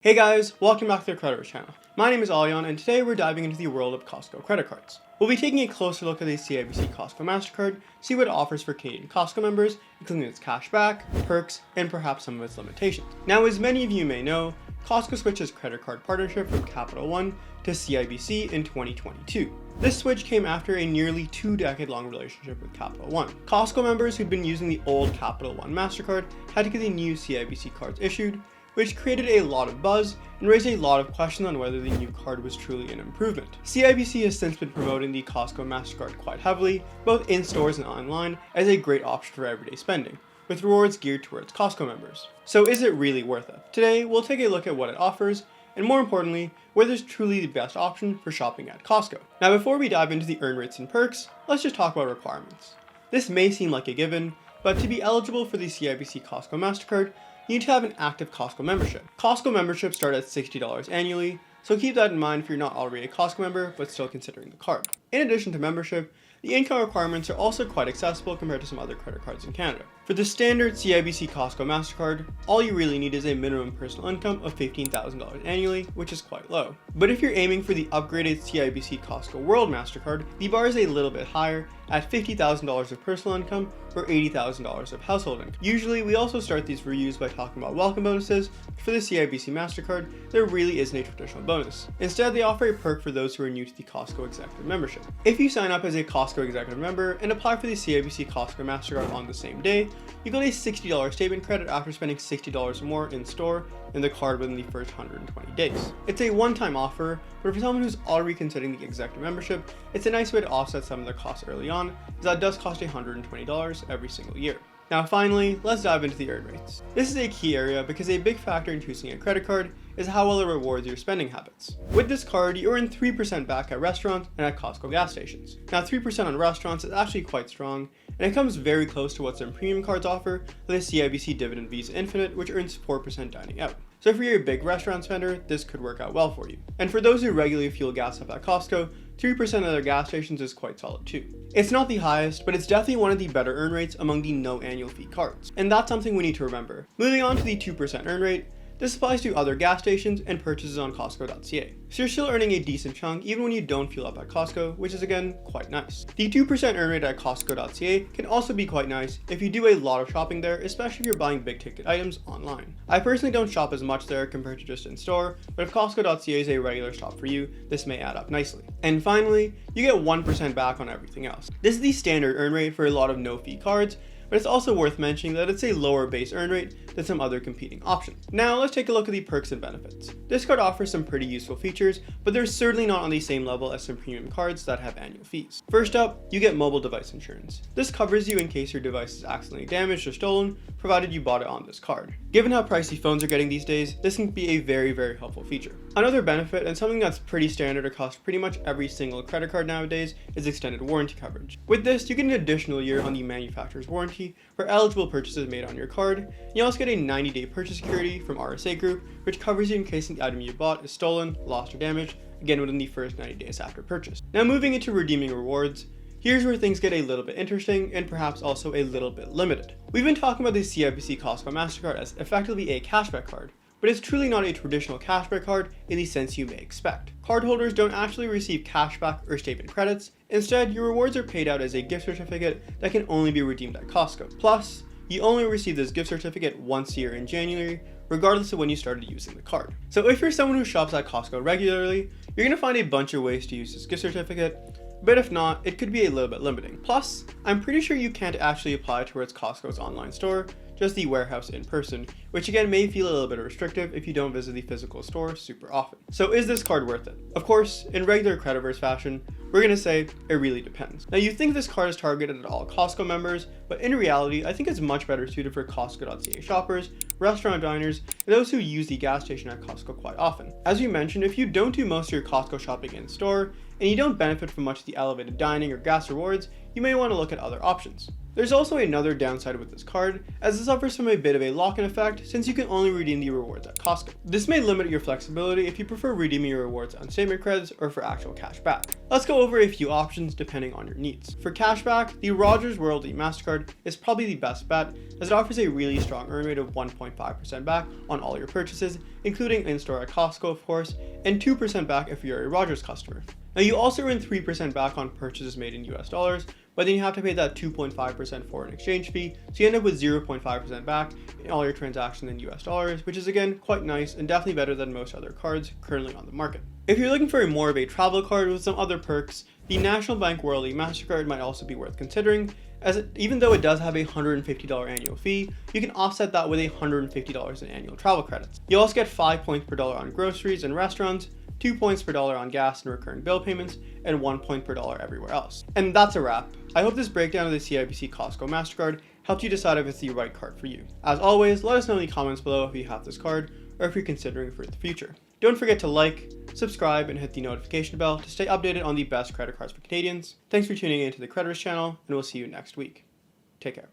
Hey guys, welcome back to the CreditVerse channel. My name is Alyan and today we're diving into the world of Costco credit cards. We'll be taking a closer look at the CIBC Costco Mastercard, see what it offers for Canadian Costco members, including its cashback, perks, and perhaps some of its limitations. Now, as many of you may know, Costco switched its credit card partnership from Capital One to CIBC in 2022. This switch came after a nearly 2-decade-long relationship with Capital One. Costco members who'd been using the old Capital One Mastercard had to get the new CIBC cards issued, which created a lot of buzz and raised a lot of questions on whether the new card was truly an improvement. CIBC has since been promoting the Costco Mastercard quite heavily, both in stores and online, as a great option for everyday spending, with rewards geared towards Costco members. So is it really worth it? Today, we'll take a look at what it offers, and more importantly, whether it's truly the best option for shopping at Costco. Now, before we dive into the earn rates and perks, let's just talk about requirements. This may seem like a given, but to be eligible for the CIBC Costco Mastercard, you need to have an active Costco membership. Costco memberships start at $60 annually, so keep that in mind if you're not already a Costco member but still considering the card. In addition to membership, the income requirements are also quite accessible compared to some other credit cards in Canada. For the standard CIBC Costco Mastercard, all you really need is a minimum personal income of $15,000 annually, which is quite low. But if you're aiming for the upgraded CIBC Costco World Mastercard, the bar is a little bit higher at $50,000 of personal income or $80,000 of household income. Usually, we also start these reviews by talking about welcome bonuses. For the CIBC Mastercard, there really isn't a traditional bonus. Instead, they offer a perk for those who are new to the Costco Executive membership. If you sign up as a Costco Executive member and apply for the CIBC Costco Mastercard on the same day, you get a $60 statement credit after spending $60 or more in store in the card within the first 120 days. It's a one-time offer, but for someone who's already considering the executive membership, it's a nice way to offset some of the costs early on, as that does cost $120 every single year. Now finally, let's dive into the earn rates. This is a key area because a big factor in choosing a credit card is how well it rewards your spending habits. With this card, you earn 3% back at restaurants and at Costco gas stations. Now 3% on restaurants is actually quite strong, and it comes very close to what some premium cards offer, like the CIBC Dividend Visa Infinite, which earns 4% dining out. So if you're a big restaurant spender, this could work out well for you. And for those who regularly fuel gas up at Costco, 3% of their gas stations is quite solid too. It's not the highest, but it's definitely one of the better earn rates among the no annual fee cards. And that's something we need to remember. Moving on to the 2% earn rate, this applies to other gas stations and purchases on Costco.ca. So you're still earning a decent chunk even when you don't fuel up at Costco, which is again quite nice. The 2% earn rate at Costco.ca can also be quite nice if you do a lot of shopping there, especially if you're buying big ticket items online. I personally don't shop as much there compared to just in store, but if Costco.ca is a regular stop for you, this may add up nicely. And finally, you get 1% back on everything else. This is the standard earn rate for a lot of no fee cards, but it's also worth mentioning that it's a lower base earn rate than some other competing options. Now let's take a look at the perks and benefits. This card offers some pretty useful features, but they're certainly not on the same level as some premium cards that have annual fees. First up, you get mobile device insurance. This covers you in case your device is accidentally damaged or stolen, provided you bought it on this card. Given how pricey phones are getting these days, this can be a very helpful feature. Another benefit, and something that's pretty standard across pretty much every single credit card nowadays, is extended warranty coverage. With this, you get an additional year on the manufacturer's warranty for eligible purchases made on your card. You also get a 90-day purchase security from RSA Group, which covers you in case the item you bought is stolen, lost, or damaged, again within the first 90 days after purchase. Now moving into redeeming rewards, here's where things get a little bit interesting and perhaps also a little bit limited. We've been talking about the CIBC Costco Mastercard as effectively a cashback card, but it's truly not a traditional cashback card in the sense you may expect. Cardholders don't actually receive cashback or statement credits. Instead, your rewards are paid out as a gift certificate that can only be redeemed at Costco. Plus, you only receive this gift certificate once a year in January, regardless of when you started using the card. So if you're someone who shops at Costco regularly, you're gonna find a bunch of ways to use this gift certificate, but if not, it could be a little bit limiting. Plus, I'm pretty sure you can't actually apply towards Costco's online store, just the warehouse in person, which again may feel a little bit restrictive if you don't visit the physical store super often. So is this card worth it? Of course, in regular CreditVerse fashion, we're gonna say it really depends. Now you think this card is targeted at all Costco members, but in reality, I think it's much better suited for Costco.ca shoppers, restaurant diners, and those who use the gas station at Costco quite often. As we mentioned, if you don't do most of your Costco shopping in store, and you don't benefit from much of the elevated dining or gas rewards, you may want to look at other options. There's also another downside with this card, as it suffers from a bit of a lock-in effect since you can only redeem the rewards at Costco. This may limit your flexibility if you prefer redeeming your rewards on statement credits or for actual cash back. Let's go over a few options depending on your needs. For cashback, the Rogers Worldly Mastercard is probably the best bet, as it offers a really strong earn rate of 1.5% back on all your purchases, including in-store at Costco of course, and 2% back if you're a Rogers customer. Now you also earn 3% back on purchases made in US dollars, but then you have to pay that 2.5% foreign exchange fee, so you end up with 0.5% back in all your transactions in US dollars, which is again quite nice and definitely better than most other cards currently on the market. If you're looking for more of a travel card with some other perks, the National Bank Worldly Mastercard might also be worth considering, as even though it does have a $150 annual fee, you can offset that with $150 in annual travel credits. You also get 5 points per dollar on groceries and restaurants, 2 points per dollar on gas and recurring bill payments, and 1 point per dollar everywhere else. And that's a wrap. I hope this breakdown of the CIBC Costco Mastercard helped you decide if it's the right card for you. As always, let us know in the comments below if you have this card or if you're considering for the future. Don't forget to like, subscribe, and hit the notification bell to stay updated on the best credit cards for Canadians. Thanks for tuning in to the CreditVerse channel, and we'll see you next week. Take care.